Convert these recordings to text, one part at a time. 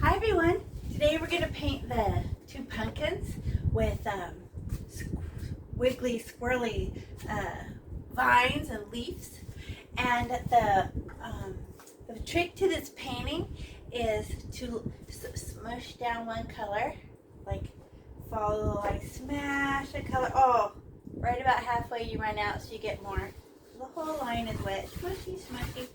Hi everyone! Today we're going to paint the two pumpkins with wiggly, squirrely vines and leaves. And the trick to this painting is to smush down one color, like follow, like smash a color. Oh, right about halfway you run out, so you get more. The whole line is wet, smushy, smushy.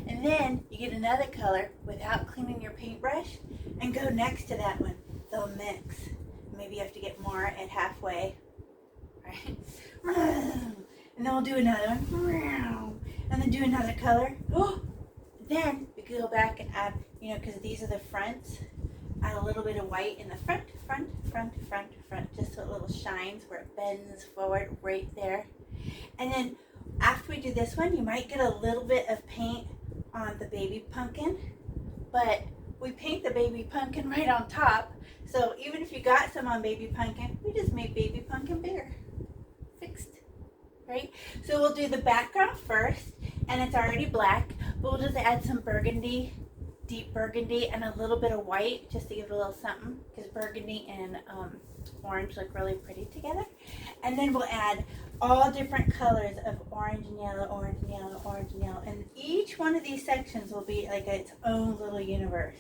And then you get another color without cleaning your paintbrush and go next to that one. They'll mix. Maybe you have to get more at halfway. Right? And then we'll do another one. And then do another color. Then we can go back and add, because these are the fronts, add a little bit of white in the front, just so it little shines where it bends forward right there. And then after we do this one, you might get a little bit of paint on the baby pumpkin, but we paint the baby pumpkin right on top. So even if you got some on baby pumpkin, we just made baby pumpkin bigger. Fixed, right? So we'll do the background first, and it's already black, but we'll just add some burgundy, deep burgundy, and a little bit of white just to give it a little something, because burgundy and orange look really pretty together. And then we'll add all different colors of orange and yellow, orange and yellow, orange and yellow. And each one of these sections will be like its own little universe.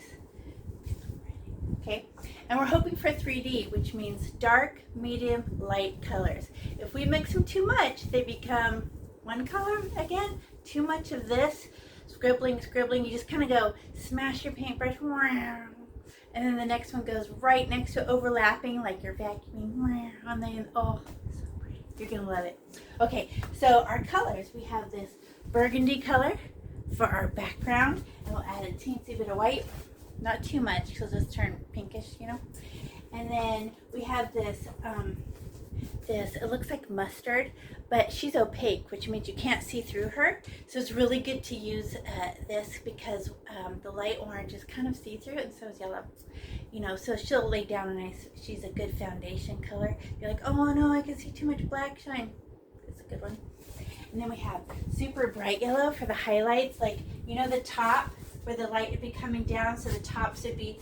Okay, and we're hoping for 3D, which means dark, medium, light colors. If we mix them too much, they become one color again. Too much of this, scribbling, you just kind of go smash your paintbrush, and then the next one goes right next to overlapping, like you're vacuuming, and then, oh, so pretty. You're gonna love it. Okay, so our colors, we have this burgundy color for our background, and we'll add a teensy bit of white. Not too much, because it'll just turn pinkish, And then we have this, it looks like mustard, but she's opaque, which means you can't see through her. So it's really good to use this because the light orange is kind of see-through, and so is yellow. So she'll lay down a nice, she's a good foundation color. You're like, oh no, I can see too much black shine. It's a good one. And then we have super bright yellow for the highlights, like, the top, where the light would be coming down, so the tops would be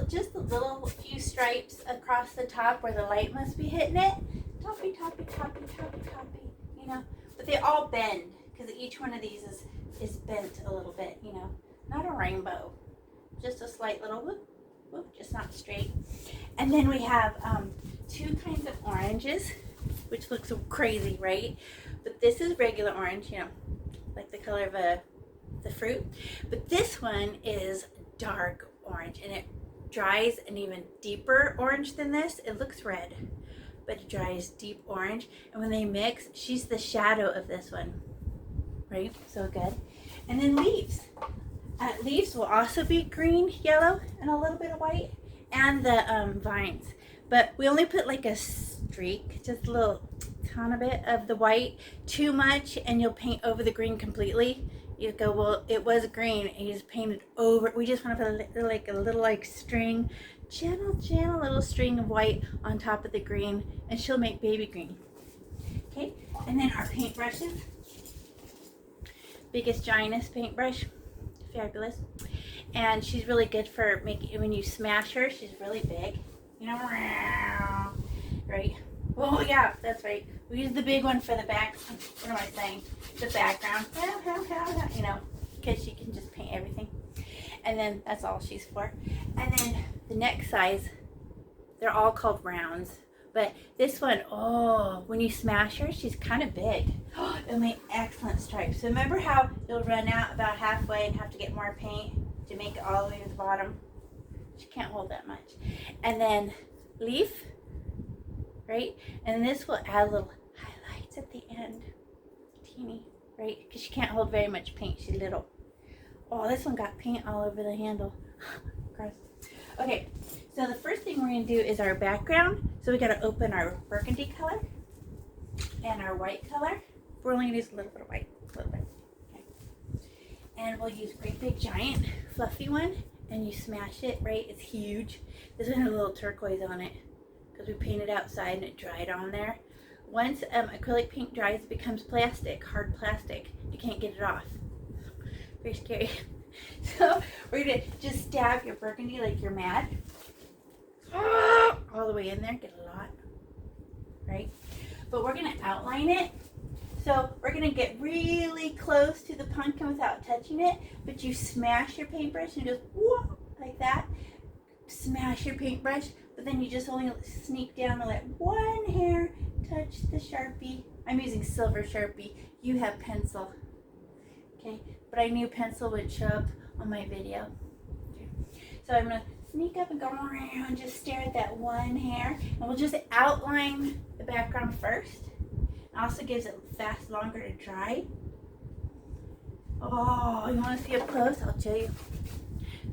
just a little few stripes across the top where the light must be hitting it. Toppy, But they all bend, because each one of these is bent a little bit, Not a rainbow, just a slight little whoop, just not straight. And then we have two kinds of oranges, which looks so crazy, right? But this is regular orange, like the color of the fruit, but this one is dark orange, and it dries an even deeper orange than this. It looks red, but it dries deep orange, and when they mix, she's the shadow of this one, right? So good. And then leaves. Leaves will also be green, yellow, and a little bit of white, and the vines, but we only put like a streak, just a little tiny bit of the white. Too much and you'll paint over the green completely. You go, well, it was green, and you just painted over. We just want to put a little string, gentle little string of white on top of the green, and she'll make baby green. Okay, and then our paintbrushes. Biggest, giantest paintbrush, fabulous. And she's really good for making, when you smash her, she's really big. Right? Oh yeah, that's right. We use the big one for the back. What am I saying? The background. Because she can just paint everything. And then that's all she's for. And then the next size, they're all called rounds. But this one, when you smash her, she's kind of big. It'll make excellent stripes. So remember how you'll run out about halfway and have to get more paint to make it all the way to the bottom? She can't hold that much. And then leaf. Right? And this will add little highlights at the end. Teeny, right? Because she can't hold very much paint. She's little. Oh, this one got paint all over the handle. Gross. Okay, so the first thing we're going to do is our background. So we got to open our burgundy color and our white color. We're only going to use a little bit of white. A little bit. Okay. And we'll use great big giant fluffy one. And you smash it, right? It's huge. This one has a little turquoise on it, because we painted outside and it dried on there. Once acrylic paint dries, it becomes plastic, hard plastic. You can't get it off. Very scary. So we're gonna just stab your burgundy like you're mad. All the way in there, get a lot, right? But we're gonna outline it. So we're gonna get really close to the pumpkin without touching it, but you smash your paintbrush and just whoop, like that. Smash your paintbrush, but then you just only sneak down and let one hair touch the Sharpie. I'm using silver Sharpie. You have pencil. Okay, but I knew pencil would show up on my video. Okay. So I'm gonna sneak up and go around, just stare at that one hair, and we'll just outline the background first. It also gives it longer to dry. Oh, you want to see up close? I'll show you.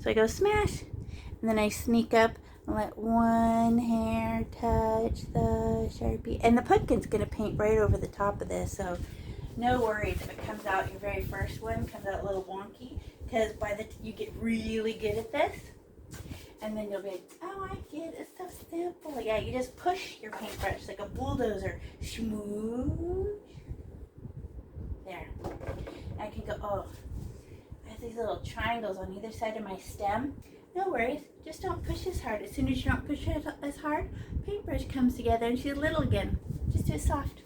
So I go smash, and then I sneak up and let one hair touch the Sharpie. And the pumpkin's gonna paint right over the top of this, so no worries if it comes out, your very first one comes out a little wonky, because by the you get really good at this, and then you'll be like, oh, I get it, it's so simple. Yeah, you just push your paintbrush like a bulldozer. Smoosh. There. I can go, oh, I have these little triangles on either side of my stem. No worries, just don't push as hard. As soon as you don't push it as hard, paintbrush comes together and she's little again. Just do it soft.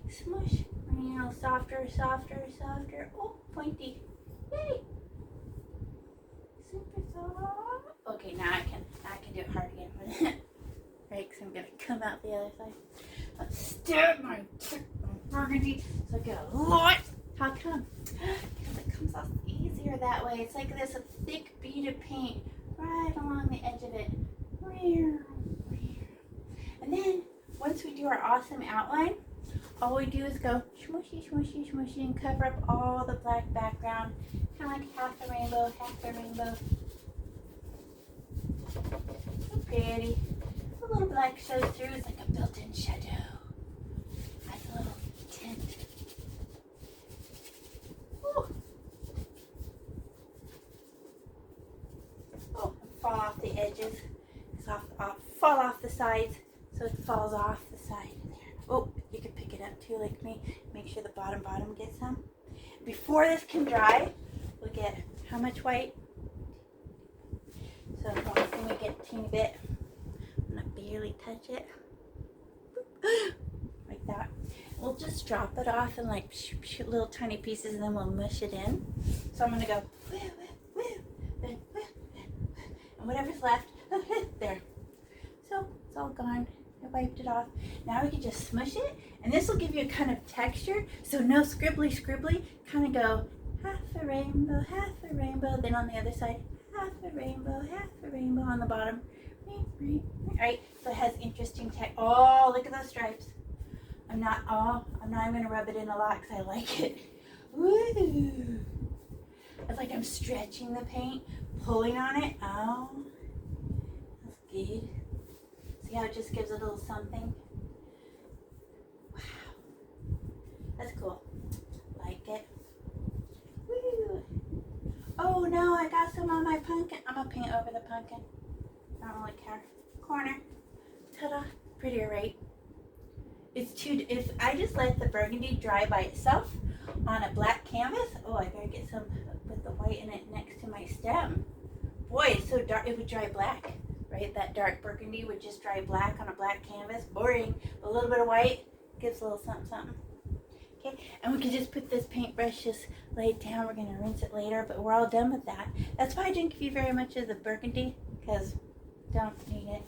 Smush. You know, softer, softer, softer. Oh, pointy. Yay! Super soft. Okay, now I can do it hard again. Right, because I'm gonna come out the other side. Let's stab my burgundy so I get a lot. How come? Because it comes off easier that way. It's like this thick bead of paint right along the edge of it. And then once we do our awesome outline, all we do is go smushy, smushy, smushy and cover up all the black background. Kind of like half the rainbow, half the rainbow. So pretty. A little black shows through. It's like a built-in shadow. That's a little tint. Ooh. Oh, and fall off the edges. Fall off the sides so it falls off the side there. Oh, you can pick it up too like me. Make sure the bottom gets some. Before this can dry, we'll get how much white? So as long as we get a teeny bit, I'm gonna barely touch it. Like that. We'll just drop it off in like little tiny pieces and then we'll mush it in. So I'm gonna go and whatever's left, there. So it's all gone. I wiped it off. Now we can just smush it, and this will give you a kind of texture. So no scribbly. Kind of go half a rainbow, then on the other side, half a rainbow on the bottom. Right? So it has interesting texture. Oh, look at those stripes. I'm not even gonna rub it in a lot because I like it. Woo! It's like I'm stretching the paint, pulling on it. Oh, that's good. See how it just gives a little something? Wow. That's cool. Like it. Woo! Oh no, I got some on my pumpkin. I'm gonna paint over the pumpkin. I don't really care. Corner. Ta-da. Prettier, right? If I just let the burgundy dry by itself on a black canvas, oh, I better get some with the white in it next to my stem. Boy, it's so dark, it would dry black, right? That dark burgundy would just dry black on a black canvas. Boring. A little bit of white gives a little something. Okay, and we can just put this paintbrush just laid down. We're going to rinse it later, but we're all done with that. That's why I didn't give you very much of the burgundy, because don't need it.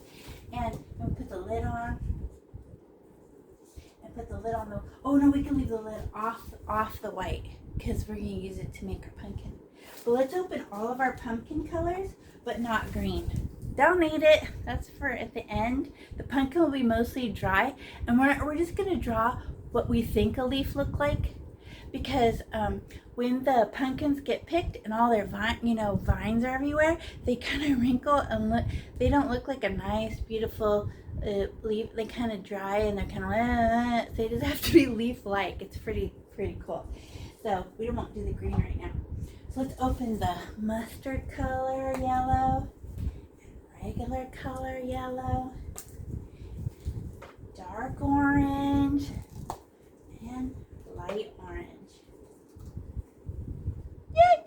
And we'll put the lid on. And put the lid on the, oh no, we can leave the lid off the white, because we're going to use it to make our pumpkin. But let's open all of our pumpkin colors, but not green. Don't need it. That's for at the end. The pumpkin will be mostly dry, and we're just going to draw what we think a leaf look like, because when the pumpkins get picked and all their vines are everywhere, they kind of wrinkle and they don't look like a nice, beautiful leaf. They kind of dry and they're kind of they just have to be leaf-like. It's pretty cool. So we won't do the green right now. So let's open the mustard color yellow, regular color yellow, dark orange, and light orange. Yay!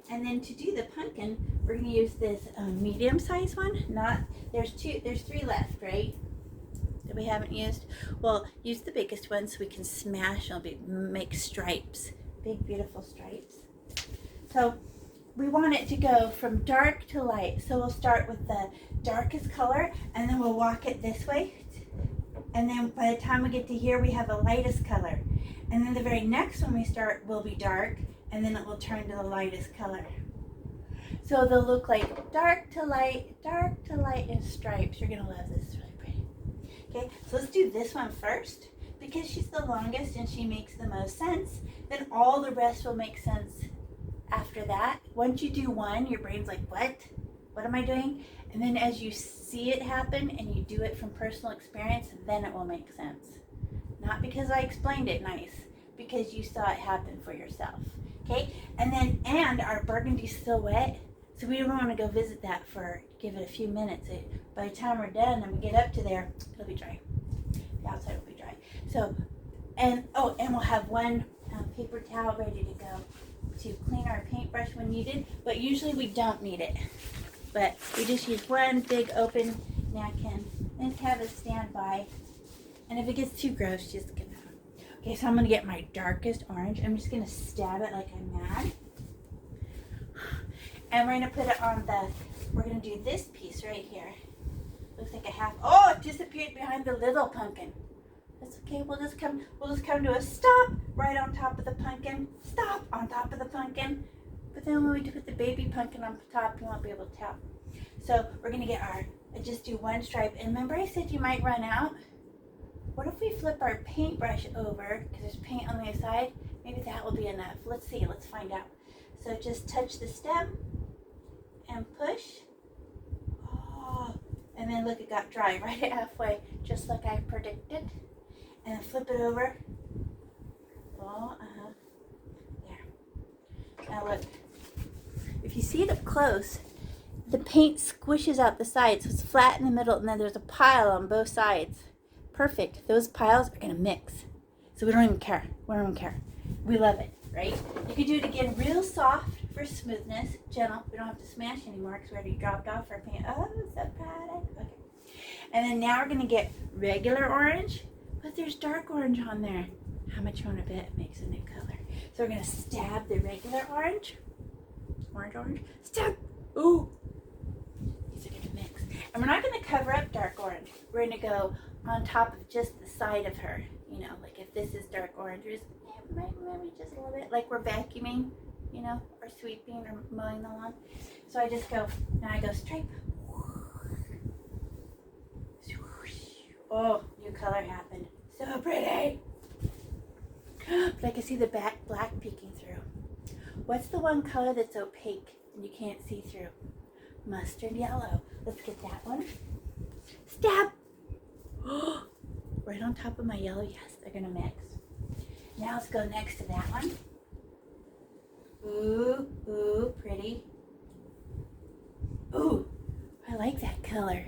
And then to do the pumpkin, we're gonna use this medium-sized one. There's three left, right? That we haven't used. Well, use the biggest one so we can smash and make stripes, big beautiful stripes. So we want it to go from dark to light. So we'll start with the darkest color, and then we'll walk it this way. And then by the time we get to here, we have the lightest color. And then the very next one we start will be dark, and then it will turn to the lightest color. So they'll look like dark to light in stripes. You're gonna love this, it's really pretty. Okay, so let's do this one first. Because she's the longest and she makes the most sense, then all the rest will make sense after that. Once you do one, your brain's like, what am I doing? And then as you see it happen and you do it from personal experience, then it will make sense. Not because I explained it nice, because you saw it happen for yourself. Okay, and our burgundy's still wet, so we don't want to go visit that give it a few minutes. By the time we're done and we get up to there, it'll be dry. The outside will be dry. So, and we'll have one paper towel ready to go to clean our paintbrush when needed, but usually we don't need it. But we just use one big open napkin and have it stand by. And if it gets too gross, just get it out. Okay, so I'm gonna get my darkest orange. I'm just gonna stab it like I'm mad. And we're gonna put it on we're gonna do this piece right here. Looks like a half, oh, it disappeared behind the little pumpkin. That's okay, we'll just come to a stop right on top of the pumpkin. Stop on top of the pumpkin. But then when we put the baby pumpkin on top, you won't be able to tell. So we're gonna get just do one stripe. And remember I said you might run out? What if we flip our paintbrush over, because there's paint on the other side? Maybe that will be enough. Let's see, let's find out. So just touch the stem and push. Oh, and then look, it got dry right at halfway, just like I predicted. And then flip it over. Oh, there. Now look, if you see it up close, the paint squishes out the sides, so it's flat in the middle, and then there's a pile on both sides. Perfect. Those piles are gonna mix. So we don't even care. We love it, right? You can do it again real soft for smoothness, gentle. We don't have to smash anymore because we already dropped off our paint. Oh, so proud. Okay. And then now we're gonna get regular orange, but there's dark orange on there. How much you want to bet makes a new color? So we're gonna stab the regular orange. Orange. Stab. Ooh. These are gonna mix. And we're not gonna cover up dark orange. We're gonna go on top of just the side of her, like if this is dark orange, maybe just a little bit, like we're vacuuming, or sweeping or mowing the lawn. So I just go, now I go stripe. Oh, new color happened. So pretty. But I can see the black peeking through. What's the one color that's opaque and you can't see through? Mustard yellow. Let's get that one. Stab. Right on top of my yellow. Yes, they're gonna mix. Now let's go next to that one. Ooh, pretty. Ooh, I like that color.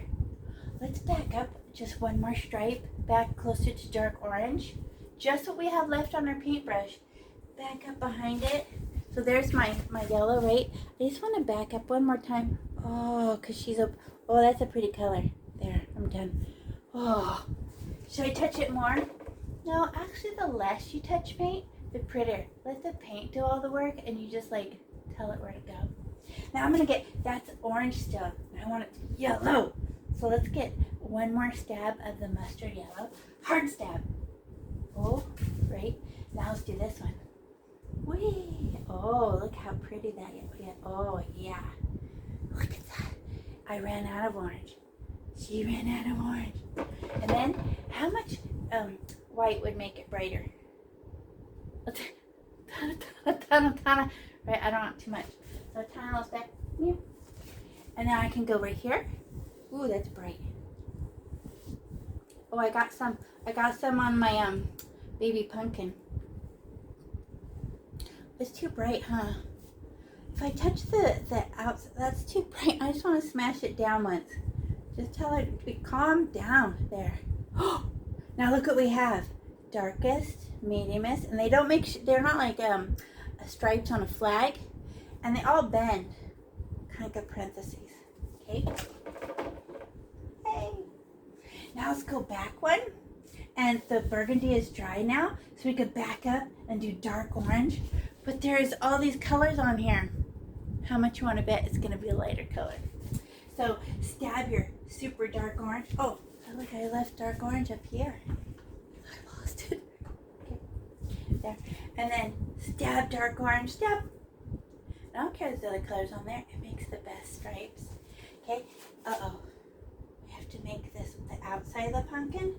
Let's back up just one more stripe, back closer to dark orange. Just what we have left on our paintbrush. Back up behind it. So there's my yellow, right? I just want to back up one more time. Oh, because that's a pretty color. There, I'm done. Oh, should I touch it more? No, actually the less you touch paint, the prettier. Let the paint do all the work and you just tell it where to go. Now I'm gonna that's orange still. I want it yellow. So let's get one more stab of the mustard yellow. Hard stab. Oh, right. Now let's do this one. Whee! Oh, look how pretty that is. Oh, yeah. Look at that. I ran out of orange. She ran out of orange. And then, how much white would make it brighter? A ton. Right, I don't want too much. So a ton goes back here. And now I can go right here. Ooh, that's bright. Oh, I got some on my baby pumpkin. It's too bright, huh? If I touch the outside, that's too bright. I just want to smash it down once. Just tell her to calm down there. Now look what we have. Darkest, mediumest, and they're not like stripes on a flag. And they all bend. Kind of like a parentheses. Okay? Hey. Now let's go back one. And the burgundy is dry now, so we could back up and do dark orange. But there's all these colors on here. How much you want to bet it's going to be a lighter color? So stab your super dark orange. Oh, look, I left dark orange up here. I lost it. Okay, there. And then stab dark orange, stab. I don't care if the other colors on there. It makes the best stripes. Okay, uh-oh. We have to make this the outside of the pumpkin.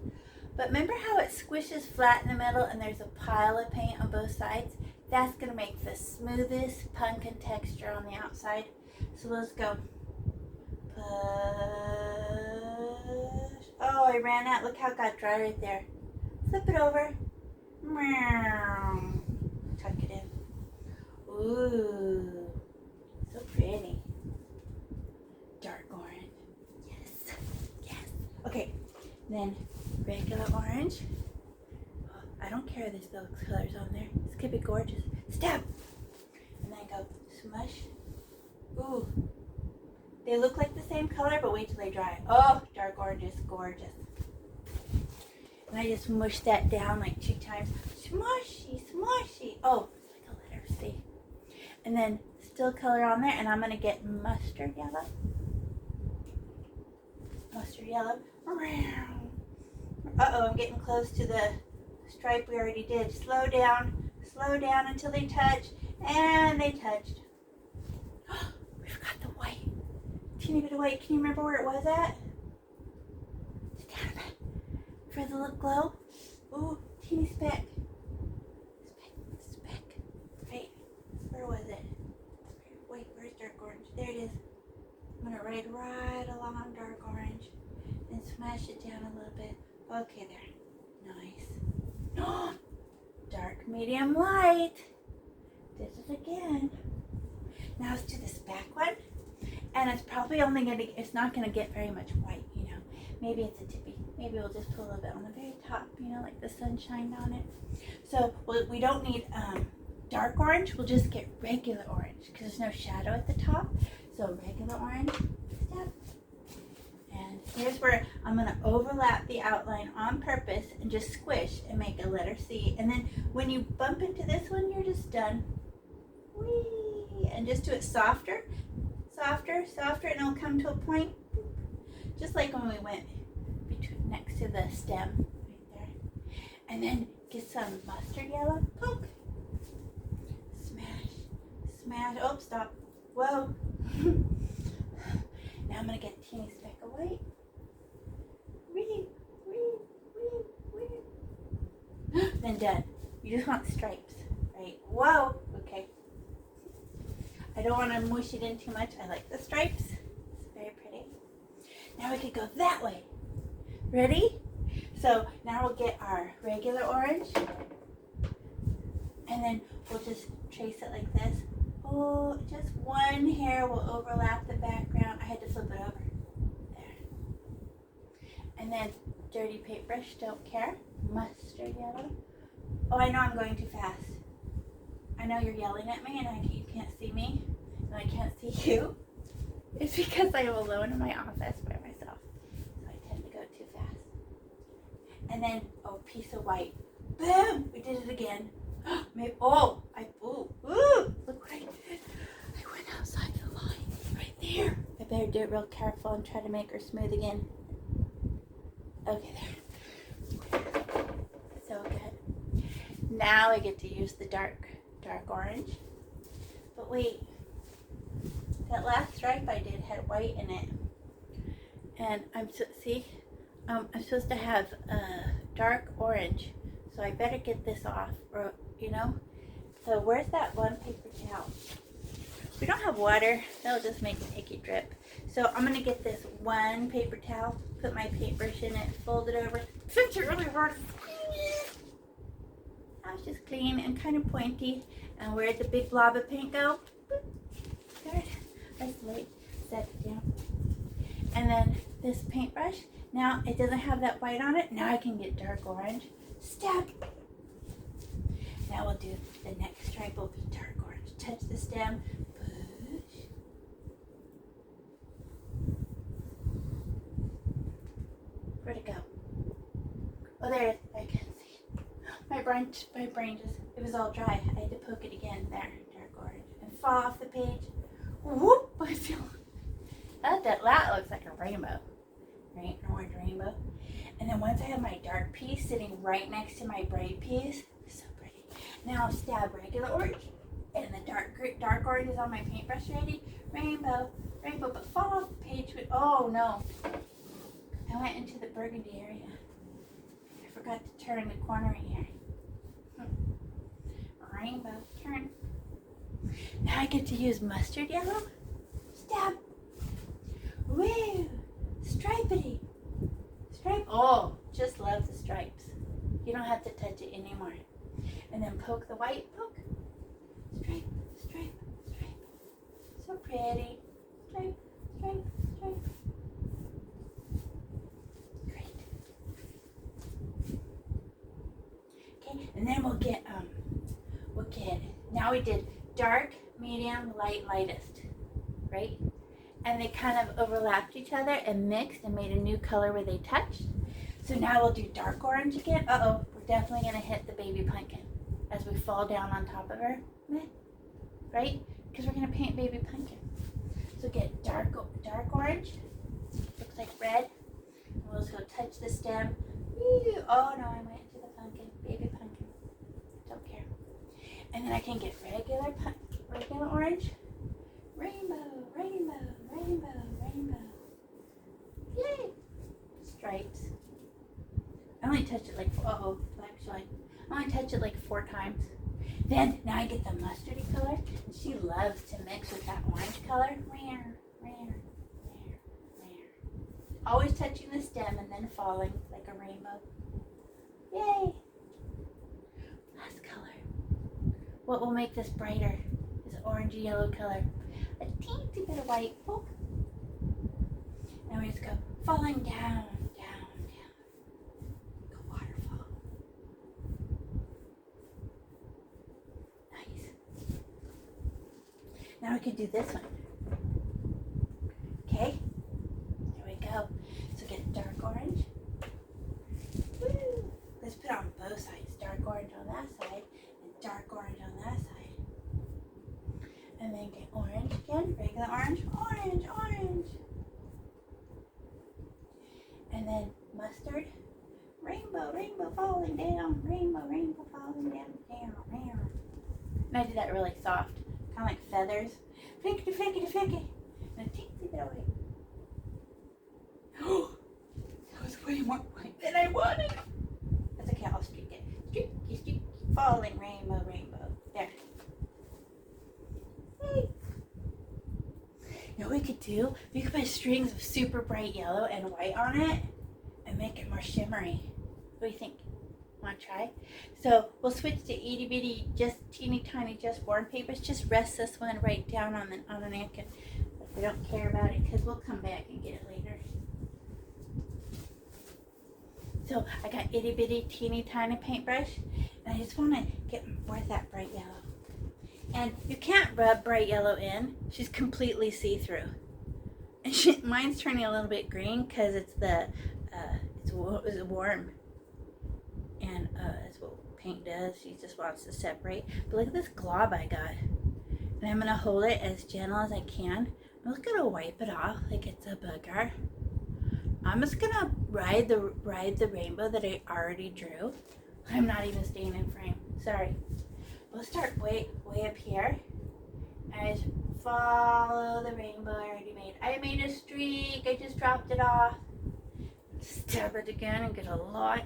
But remember how it squishes flat in the middle and there's a pile of paint on both sides? That's going to make the smoothest pumpkin texture on the outside. So let's go. Push. Oh, I ran out. Look how it got dry right there. Flip it over. Tuck it in. Ooh, so pretty. Dark orange. Yes. Yes. Okay, then regular orange. Oh, I don't care there's those colors on there. This could be gorgeous. Stab. And then go smush. Ooh. They look like the same color, but wait till they dry. Oh, dark orange is gorgeous. And I just mush that down like 2 times. Smushy, smushy. Oh, it's like a letter C. And then still color on there, and I'm going to get mustard yellow. Mustard yellow. Uh-oh, I'm getting close to the stripe we already did. Slow down until they touch, and they touched. We forgot the white. Teeny bit of white. Can you remember where it was at? It's down a bit. For the look glow. Ooh, teeny speck. Speck. Right. Where was it? Wait, where's dark orange? There it is. I'm gonna ride right along dark orange and smash it down a little bit. Okay, there. Nice. Dark, medium, light. Did it again. Now let's do this back one. And it's probably only it's not gonna get very much white, you know. Maybe it's a tippy. Maybe we'll just put a little bit on the very top, you know, like the sunshine on it. So we don't need dark orange. We'll just get regular orange because there's no shadow at the top. So regular orange, step. And here's where I'm gonna overlap the outline on purpose and just squish and make a letter C. And then when you bump into this one, you're just done. Whee! And just do it softer, and it'll come to a point. Just like when we went next to the stem, right there. And then get some mustard yellow, poke. Smash, oh, stop. Whoa. Now I'm gonna get a teeny speck of white. Wee. Then done. You just want stripes, right? Whoa, okay. I don't want to mush it in too much. I like the stripes. It's very pretty. Now we could go that way. Ready? So now we'll get our regular orange. And then we'll just trace it like this. Oh, just one hair will overlap the background. I had to flip it over. There. And then dirty paintbrush, don't care. Mustard yellow. Oh, I know I'm going too fast. I know you're yelling at me and you can't see me and I can't see you. It's because I'm alone in my office by myself. So I tend to go too fast. And then, oh, piece of white. Boom! We did it again. Maybe, look what I did. I went outside the line. Right there. I better do it real careful and try to make her smooth again. Okay, there. So good. Now I get to use the dark orange. But wait, that last stripe I did had white in it. And I'm supposed to have dark orange. So I better get this off, or, you know. So where's that one paper towel? We don't have water. That'll just make an icky drip. So I'm going to get this one paper towel, put my paintbrush in it, fold it over. Since it really hard. Now it's just clean and kind of pointy. And where'd the big blob of paint go? Good. Let's set it down. And then this paintbrush. Now it doesn't have that white on it. Now I can get dark orange. Stab. Now we'll do the next stripe will be dark orange. Touch the stem. there it is. I can see it. My brain just, it was all dry. I had to poke it again. There, dark orange. And fall off the page. Whoop! I feel that looks like a rainbow. Right? An orange rainbow. And then once I have my dark piece sitting right next to my bright piece, so pretty. Now I'll stab regular orange. And the dark orange is on my paintbrush ready. Rainbow, but fall off the page with, oh no. I went into the burgundy area. I forgot to turn the corner here. Rainbow, turn. Now I get to use mustard yellow. Stab. Woo! Stripity. Stripe. Oh, just love the stripes. You don't have to touch it anymore. And then poke the white. Poke. Stripe, stripe, stripe. So pretty. Stripe, stripe, stripe. Great. Okay, and then we'll get now we did dark, medium, light, lightest, right? And they kind of overlapped each other and mixed and made a new color where they touched. So now we'll do dark orange again. Uh-oh, we're definitely gonna hit the baby pumpkin as we fall down on top of her, right? Because we're gonna paint baby pumpkin. So get dark orange, looks like red. And we'll just go touch the stem. Woo. Oh no, I went into the pumpkin, baby pumpkin. Don't care. And then I can get regular orange. Rainbow, rainbow, rainbow, rainbow. Yay! Stripes. I only touch it like, uh-oh, actually. I only touch it like 4 times. Then, now I get the mustardy color. And she loves to mix with that orange color. Rare, rare, rare, rare. Always touching the stem and then falling like a rainbow. Yay! Last color. What will make this brighter is orangey yellow color. A teensy bit of white. Poke. And we just go falling down, down, down. Like a waterfall. Nice. Now we can do this one. Okay? There we go. So get dark orange. Woo! Let's put it on both sides. Dark orange on that side and dark orange on that side. And then get orange again, regular orange, orange, orange. And then mustard, rainbow, rainbow falling down, rainbow, rainbow falling down, down, down. And I did that really soft, kind of like feathers. Flickety, flickety, flickety. And a teensy bit of white. Oh, that was way more white than I wanted. That's okay, I'll streak it. Streaky, streaky, falling, rainbow, rainbow. There. You know what we could do? We could put strings of super bright yellow and white on it and make it more shimmery. What do you think? Want to try? So we'll switch to itty bitty, just teeny tiny, just born papers. Just rest this one right down on the napkin. If we don't care about it, because we'll come back and get it later. So I got itty bitty, teeny tiny paintbrush, and I just want to get more of that bright yellow. And you can't rub bright yellow in. She's completely see-through. And mine's turning a little bit green because it's it's warm. And that's what paint does. She just wants to separate. But look at this glob I got. And I'm going to hold it as gentle as I can. I'm just going to wipe it off like it's a booger. I'm just going to ride the rainbow that I already drew. I'm not even staying in frame. Sorry. We'll start way up here. And I just follow the rainbow I already made. I made a streak. I just dropped it off. Stab it again and get a lot.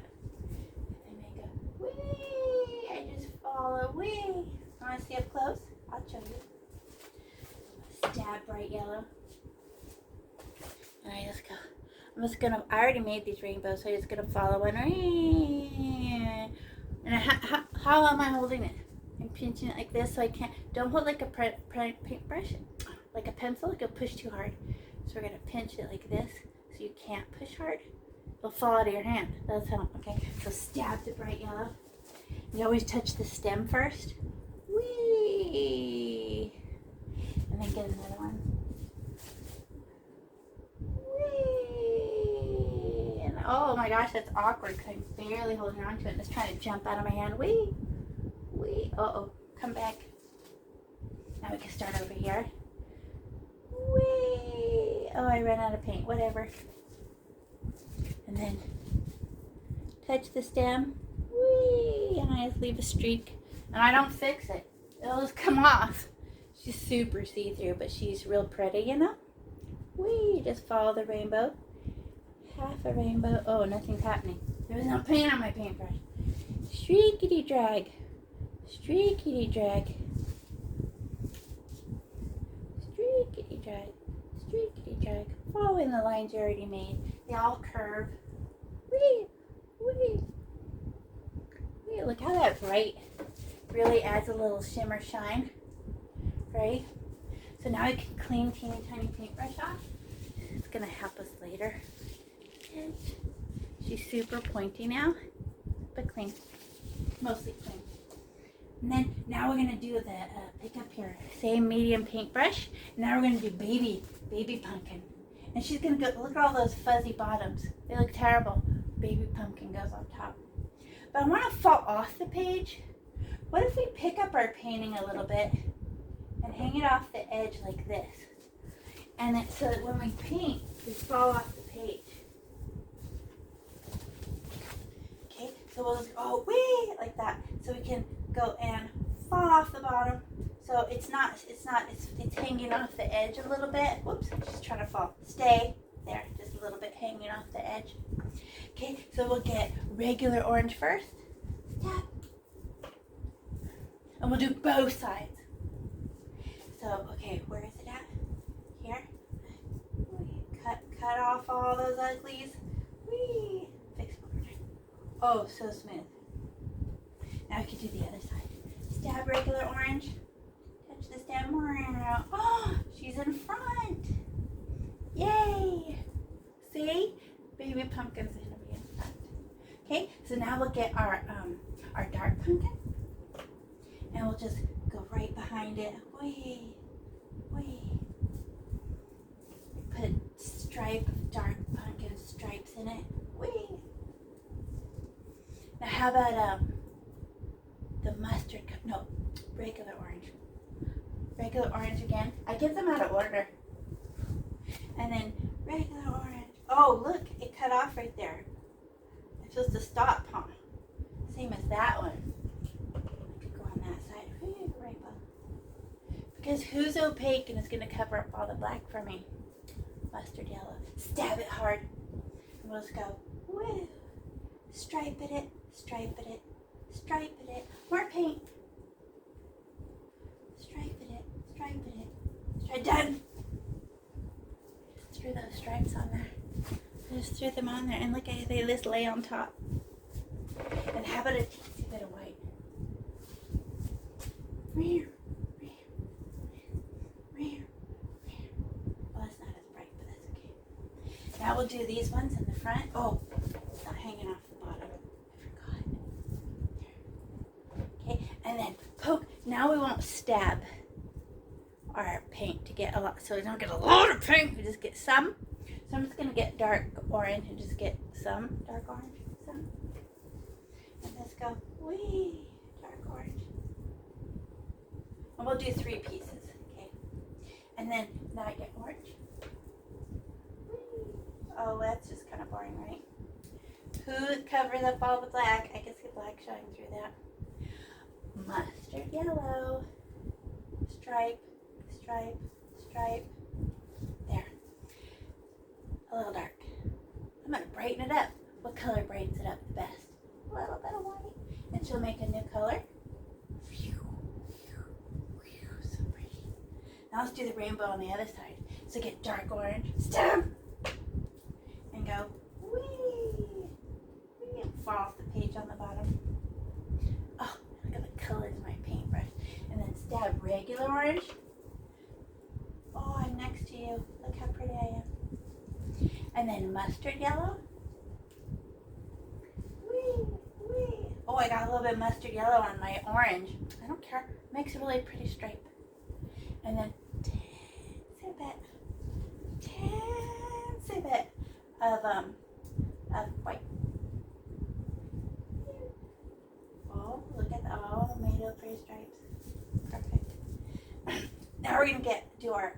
And make a wee. I just follow wee. Want to see up close? I'll show you. Stab bright yellow. And I just go. I already made these rainbows, so I'm just gonna follow one. And how am I holding it? I'm pinching it like this so I can't. Don't hold like a paintbrush, like a pencil. It could push too hard. So we're gonna pinch it like this so you can't push hard. It'll fall out of your hand. That's how. Okay. So stab the bright yellow. You always touch the stem first. Whee! And then get another one. Whee! And oh my my gosh, that's awkward because I'm barely holding on to it and it's trying to jump out of my hand. Wee! Wee! Uh-oh. Come back. Now we can start over here. Wee! Oh, I ran out of paint. Whatever. And then touch the stem. Wee! And I just leave a streak. And I don't fix it. It'll just come off. She's super see-through, but she's real pretty, you know? Wee! Just follow the rainbow. Half a rainbow. Oh, nothing's happening. There was no paint on my paintbrush. Streakity drag. Streakity drag. Streakity drag. Streakity drag. Following the lines you already made. They all curve. Wee! Wee! Wee! Look how that bright really adds a little shimmer shine. Right? So now we can clean teeny tiny paintbrush off. It's going to help us later. She's super pointy now, but clean. Mostly clean. And then now we're going to do the, pick up your same medium paintbrush. Now we're going to do baby pumpkin. And she's going to go, look at all those fuzzy bottoms. They look terrible. Baby pumpkin goes on top. But I want to fall off the page. What if we pick up our painting a little bit and hang it off the edge like this? And then, so that when we paint, we fall off the page. Okay, so we'll just go, wee, like that. So we can go and fall off the bottom. So it's hanging off the edge a little bit. Whoops, just trying to fall. Stay there, just a little bit hanging off the edge. Okay, so we'll get regular orange first. Step. And we'll do both sides. So, okay, where is it at? Here. Cut off all those uglies. Whee! Fix it one more time. Oh, so smooth. Now we can do the other side. Stab regular orange. Touch the stem. Oh, she's in front. Yay! See? Baby pumpkin's gonna be in front. Okay, so now we'll get our dark pumpkin. And we'll just go right behind it. Wee, wee. Put a stripe of dark pumpkin stripes in it. Wee. Now how about the mustard? No, regular orange. Regular orange again. I get them out of order. And then regular orange. Oh, look, it cut off right there. It's supposed to stop, huh? Same as that one. Rainbow. Because who's opaque and is going to cover up all the black for me? Mustard yellow. Stab it hard. And we'll just go, woo. Stripe it, stripe it, stripe it. More paint. Stripe it, stripe it. Done. Just threw those stripes on there. I just threw them on there and look at they just lay on top. And how about a teensy bit of white? Well, it's not as bright, but that's okay. Now we'll do these ones in the front. Oh, it's not hanging off the bottom. I forgot. Okay, and then poke. Now we won't stab our paint to get a lot, so we don't get a lot of paint. We just get some. So I'm just going to get dark orange and just get some dark orange. Some. And let's go, wee, dark orange. And we'll do 3 pieces, okay? And then now I get orange. Oh, that's just kind of boring, right? Who covers up all the black? I can see black showing through that. Mustard yellow. Stripe, stripe, stripe. There. A little dark. I'm going to brighten it up. What color brightens it up the best? A little bit of white. And she'll make a new color. Now let's do the rainbow on the other side. So get dark orange, stab, and go, wee, wee, and fall off the page on the bottom. Oh, look at the colors of my paintbrush. And then stab regular orange. Oh, I'm next to you. Look how pretty I am. And then mustard yellow. Wee, wee. Oh, I got a little bit of mustard yellow on my orange. I don't care. Makes a really pretty stripe. And then teensy bit of white. do our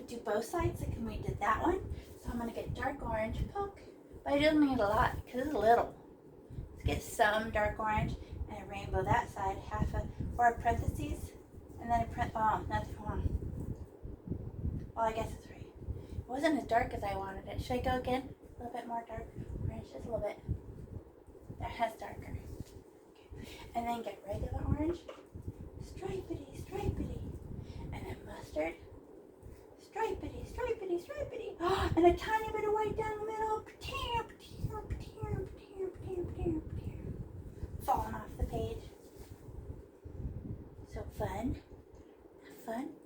do both sides like when we did that one. So I'm gonna get dark orange poke, but I don't need a lot because it's little. Let's get some dark orange and a rainbow that side, or a parentheses, and then a nothing wrong. Well, I guess it's right. It wasn't as dark as I wanted it. Should I go again? A little bit more dark orange, just a little bit. That has darker. Okay. And then get regular orange, stripedy, and then mustard, stripedy, oh, and a tiny bit of white down the middle, falling off the page. So fun.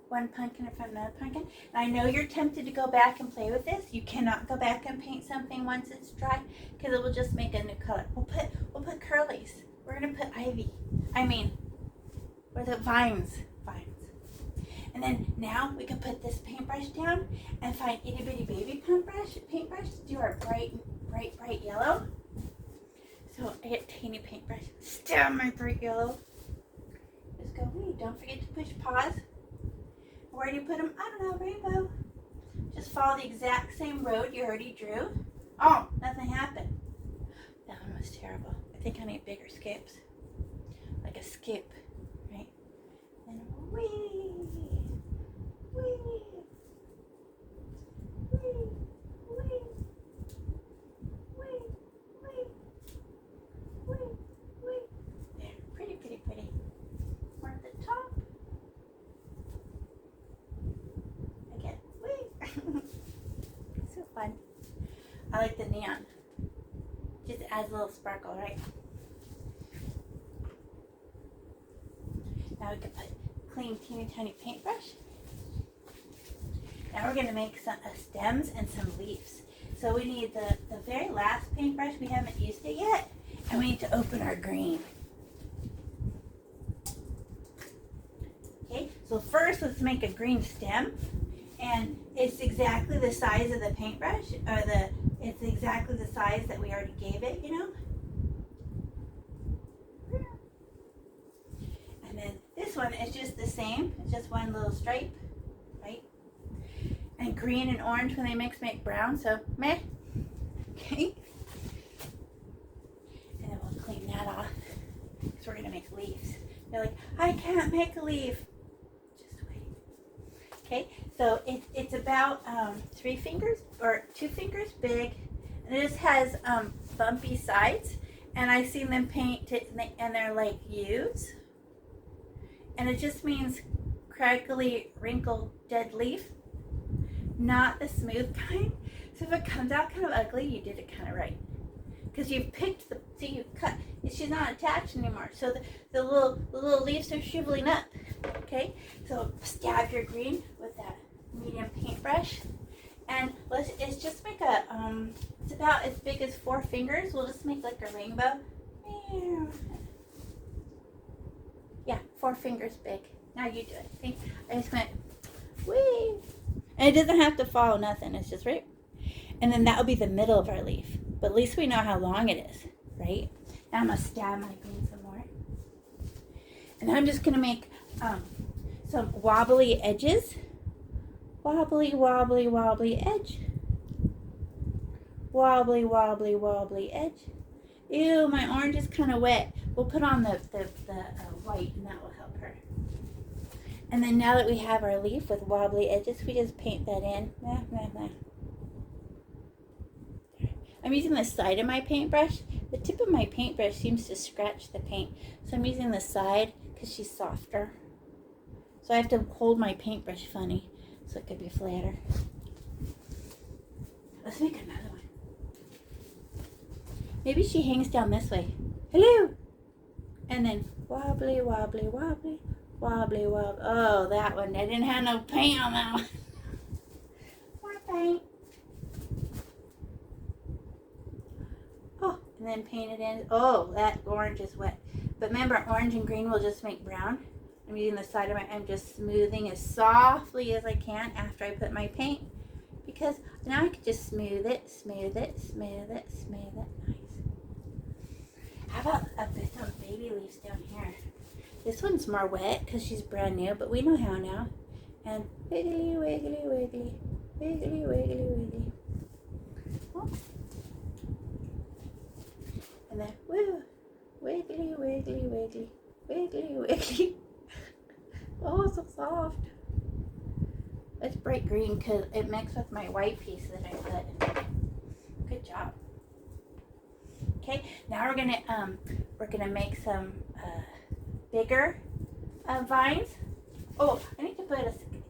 One pumpkin in front of another pumpkin. And I know you're tempted to go back and play with this. You cannot go back and paint something once it's dry because it will just make a new color. We'll put curlies. We're gonna put ivy. Or the vines. And then now we can put this paintbrush down and find itty bitty baby paintbrush to do our bright yellow. So I get tiny paintbrush. Stab my bright yellow. Just go. Don't forget to push pause. Where do you put them? I don't know, rainbow. Just follow the exact same road you already drew. Oh, nothing happened. That one was terrible. I think I need bigger skips. Like a skip, right? And wee. There, pretty. We're at the top. Again, so fun. I like the neon. Just adds a little sparkle, right? Now we can put clean, teeny tiny paintbrush. Now we're going to make some stems and some leaves. So we need the very last paintbrush. We haven't used it yet. And we need to open our green. Okay, so first let's make a green stem. And it's exactly the size of the paintbrush. It's exactly the size that we already gave it, And then this one is just the same. It's just one little stripe, right? And green and orange when they mix make brown, so meh. Okay. And then we'll clean that off. Because we're going to make leaves. They're like, I can't make a leaf. Just wait. Okay, so it's about 3 fingers or 2 fingers big. And this has bumpy sides. And I've seen them paint it and they're like U's. And it just means crackly, wrinkled, dead leaf. Not the smooth kind. So if it comes out kind of ugly, you did it kind of right. Because you've picked you cut, she's not attached anymore. So the little leaves are shriveling up. Okay, so stab your green with that medium paintbrush. And let's just make it's about as big as 4 fingers. We'll just make like a rainbow. Yeah, 4 fingers big. Now you do it. See? I just went, whee! And it doesn't have to follow nothing. It's just right. And then that will be the middle of our leaf. But at least we know how long it is, right? Now I'm going to stab my green some more. And I'm just going to make some wobbly edges. Wobbly edge. Wobbly edge. Ew, my orange is kind of wet. We'll put on the white and that will help her. And then now that we have our leaf with wobbly edges, we just paint that in. I'm using the side of my paintbrush. The tip of my paintbrush seems to scratch the paint. So I'm using the side because she's softer. So I have to hold my paintbrush funny so it could be flatter. Let's make another one. Maybe she hangs down this way. Hello! And then wobbly. Oh, that one. I didn't have no paint on that one. More paint. Oh, and then paint it in. Oh, that orange is wet. But remember, orange and green will just make brown. I'm using the side of I'm just smoothing as softly as I can after I put my paint. Because now I can just smooth it. Nice. How about some baby leaves down here? This one's more wet because she's brand new, but we know how now. And wiggly, wiggly, wiggly, wiggly, wiggly, wiggly. Oh. And then, woo, wiggly, wiggly, wiggly, wiggly, wiggly. Oh, so soft. It's bright green because it mixed with my white piece that I put. Good job. Okay, now we're gonna make some bigger vines. Oh, I need to put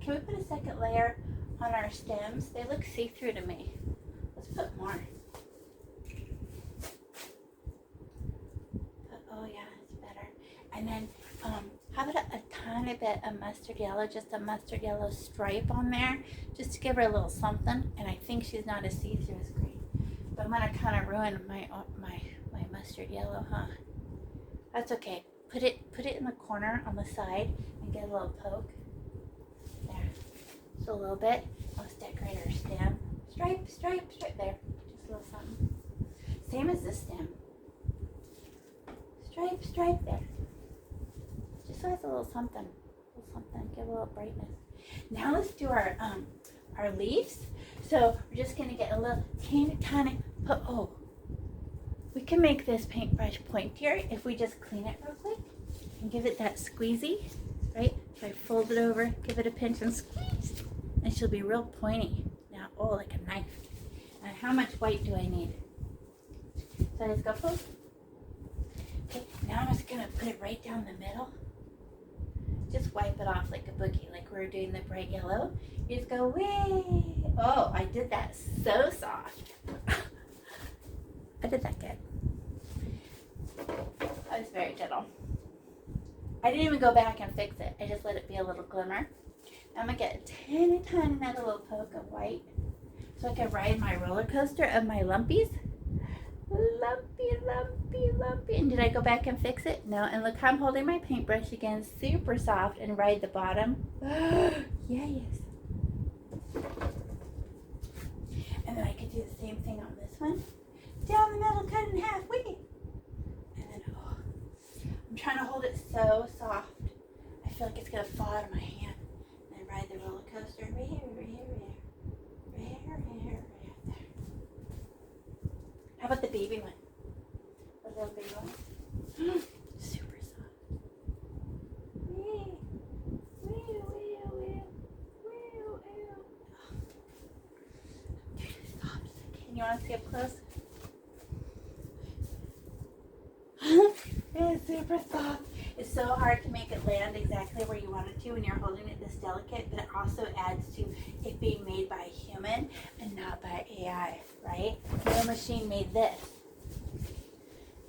can we put a second layer on our stems? They look see-through to me. Let's put more. Oh yeah, it's better. And then how about a tiny bit of mustard yellow, just a mustard yellow stripe on there, just to give her a little something. And I think she's not as see-through as green. But I'm gonna kind of ruin my mustard yellow, huh? That's okay. Put it in the corner on the side and get a little poke. There. Just a little bit. Let's decorate our stem. Stripe, stripe, stripe. There. Just a little something. Same as this stem. Stripe, stripe there. Just so it's a little something. A little something. Give a little brightness. Now let's do our leaves. So we're just gonna get a little tiny oh. We can make this paintbrush pointier if we just clean it real quick and give it that squeezy, right? If I fold it over, give it a pinch and squeeze, and she'll be real pointy. Now, oh, like a knife. And how much white do I need? So let's go poke. Okay, now I'm just gonna put it right down the middle. Just wipe it off like a boogie, like we were doing the bright yellow. You just go, way. Oh, I did that so soft. I did that good. That was very gentle. I didn't even go back and fix it. I just let it be a little glimmer. Now I'm gonna get a tiny another little poke of white so I can ride my roller coaster of my lumpies. Lumpy, lumpy, lumpy. And did I go back and fix it? No. And look how I'm holding my paintbrush again, super soft, and ride the bottom. Yes. And then I could do the same thing on this one. Down the middle, cut in half, wiggy. And then, oh, I'm trying to hold it so soft. I feel like it's gonna fall out of my hand. And then ride the roller coaster. Right here, right here, right here. Right here, right here, right there. How about the baby one? The little baby one? Super soft. Wee. Wee, wee, wee. Wee, wee. Dude, it's soft as I can. You wanna see up close? It's super soft. It's so hard to make it land exactly where you want it to when you're holding it this delicate, but it also adds to it being made by a human and not by AI, right? No machine made this.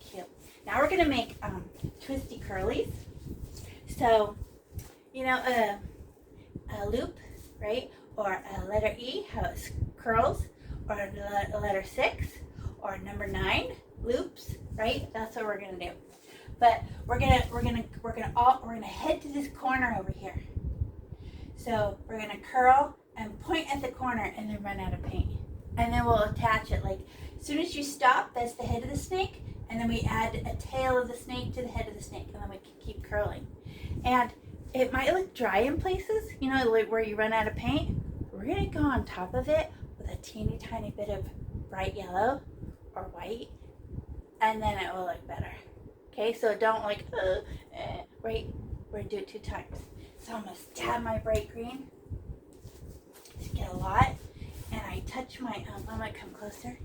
Cute. Now we're gonna make twisty curlies. So, you know, a loop, right? Or a letter E, how it curls, or a letter 6, or number 9 loops, right? That's what we're gonna do. But we're gonna head to this corner over here. So we're gonna curl and point at the corner and then run out of paint. And then we'll attach it like as soon as you stop, that's the head of the snake, and then we add a tail of the snake to the head of the snake, and then we can keep curling. And it might look dry in places, you know, like where you run out of paint. We're gonna go on top of it with a teeny tiny bit of bright yellow or white, and then it will look better. Okay, so don't like, right, we're gonna do it 2 times. So I'm gonna stab my bright green, just get a lot, and I touch my, I'm gonna come closer,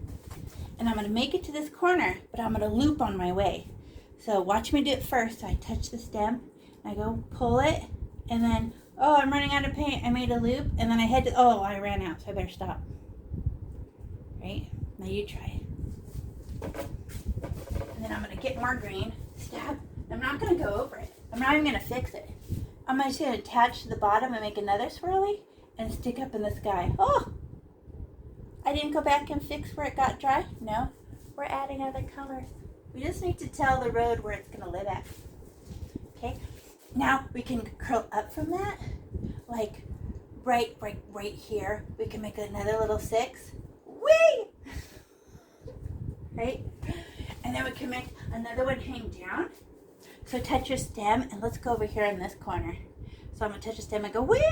and I'm gonna make it to this corner, but I'm gonna loop on my way. So watch me do it first. So I touch the stem, and I go pull it, and then, oh, I'm running out of paint. I made a loop, and then I head to, oh, I ran out, so I better stop. Right, now you try it. And then I'm gonna get more green, stab. I'm not gonna go over it. I'm not even gonna fix it. I'm just gonna attach to the bottom and make another swirly and stick up in the sky. Oh! I didn't go back and fix where it got dry. No, we're adding other colors. We just need to tell the road where it's gonna live at. Okay, now we can curl up from that, like right here. We can make another little 6. Whee! Right? And then we can make another one hang down. So touch your stem, and let's go over here in this corner. So I'm gonna touch the stem and go, wee,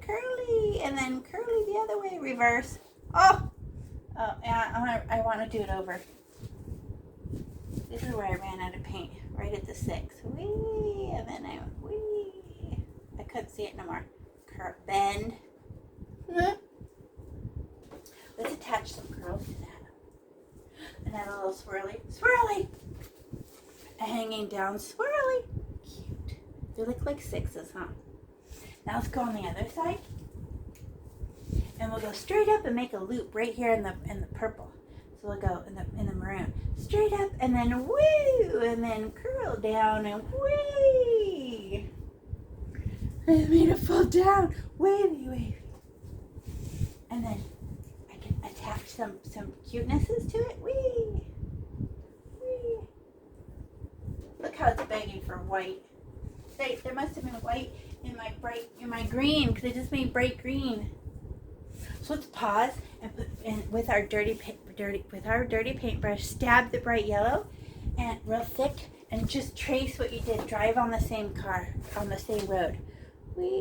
curly, and then curly the other way, reverse. Oh, yeah, I want to do it over. This is where I ran out of paint, right at the 6. Wee, and then I went, wee. I couldn't see it no more. Bend. Let's attach some curls to that. And then a little swirly, swirly. A hanging down swirly. Cute. They look like 6s, huh? Now let's go on the other side. And we'll go straight up and make a loop right here in the purple. So we'll go in the maroon. Straight up and then woo! And then curl down and wee! I made it fall down. Wavy, wavy. And then I can attach some cutenesses to it. Wee! Wee! Look how it's begging for white. There must have been white in my green, because I just made bright green. So let's pause and put in with our dirty paintbrush, stab the bright yellow and real thick, and just trace what you did. Drive on the same car, on the same road. Wee,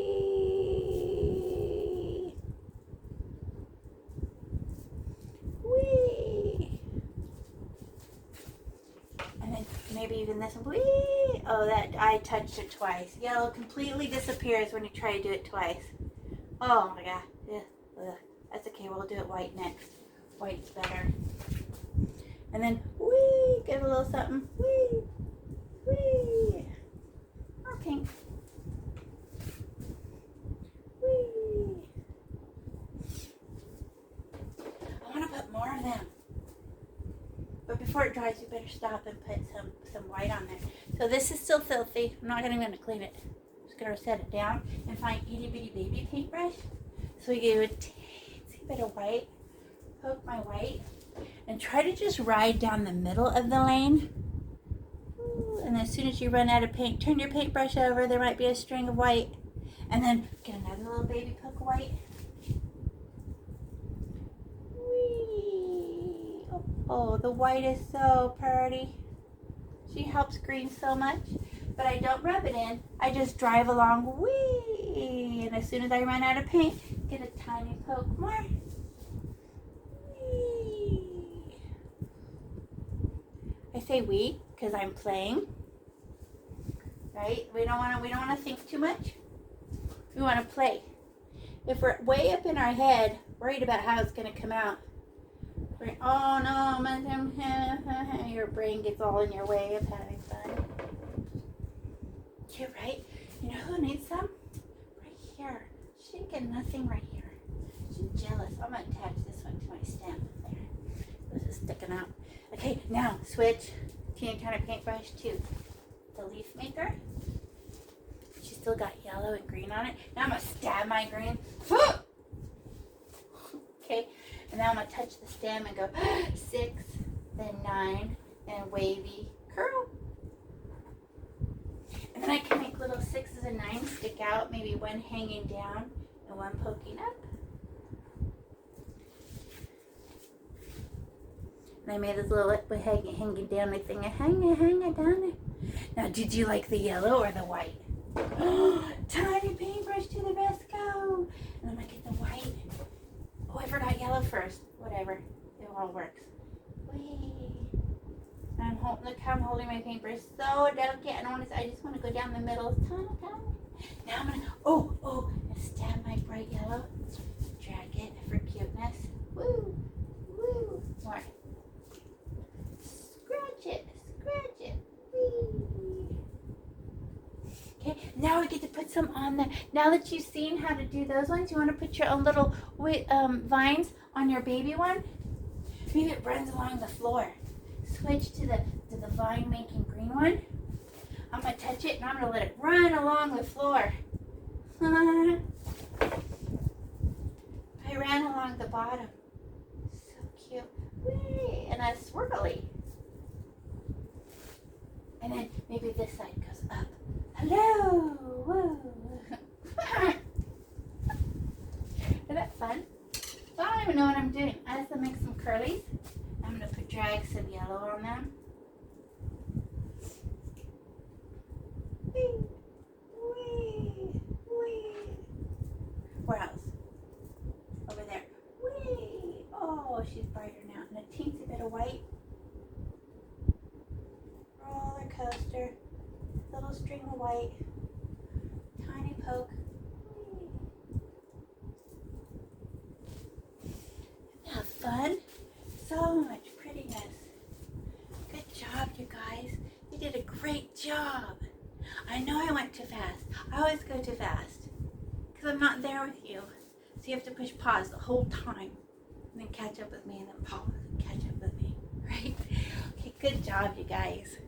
wee, and then maybe even this one. Wee. Oh, that I touched it twice. Yellow completely disappears when you try to do it twice. Oh my god. Yeah. That's okay, we'll do it white next. White's better. And then, wee, give a little something. Wee, wee. Or pink. Wee. I want to put more of them. But before it dries, you better stop and put some white on there. So this is still filthy. I'm not even going to clean it. I'm just going to set it down and find itty bitty baby paintbrush. So we give it bit of white, poke my white, and try to just ride down the middle of the lane. Ooh, and as soon as you run out of paint, turn your paintbrush over. There might be a string of white, and then get another little baby poke of white. Whee! Oh, the white is so pretty. She helps green so much, but I don't rub it in. I just drive along. Whee! And as soon as I run out of paint, get a tiny poke more. Wee. I say we because I'm playing. Right? We don't want to think too much. We want to play. If we're way up in our head, worried about how it's going to come out, oh no, your brain gets all in your way of having fun. You're right. You know who needs some? Right here. She didn't get nothing right here. She's jealous. I'm going to attach this one to my stem. There. This is sticking out. Okay, now switch teeny tiny paintbrush to the leaf maker. She's still got yellow and green on it. Now I'm going to stab my green. Okay, and now I'm going to touch the stem and go 6, then 9, and wavy curl. And then I can make little 6s and 9s stick out, maybe one hanging down and one poking up. And I made this little hanging down thing, hanging down. Now, did you like the yellow or the white? Tiny paintbrush to the Resco. And I'm going to get the white. Oh, I forgot yellow first. Whatever. It all works. Whee. Look how I'm holding my paintbrush. So delicate. I just want to go down the middle. Tiny. Now I'm going to, stab my bright yellow. Drag it for cuteness. Woo. Woo. More. Scratch it. Whee. Okay, now we get to put some on there. Now that you've seen how to do those ones, you want to put your own little vines on your baby one. Maybe it runs along the floor. Switch to the vine making green one. I'm going to touch it and I'm going to let it run along the floor. I ran along the bottom. So cute. Whee! And a swirly. And then maybe this side goes up. Hello! Whoa! Isn't that fun? I don't even know what I'm doing. I have to make some curlies. I'm going to drag some yellow on them. I know I went too fast. I always go too fast because I'm not there with you. So you have to push pause the whole time and then catch up with me and then pause and catch up with me, right? Okay, good job, you guys.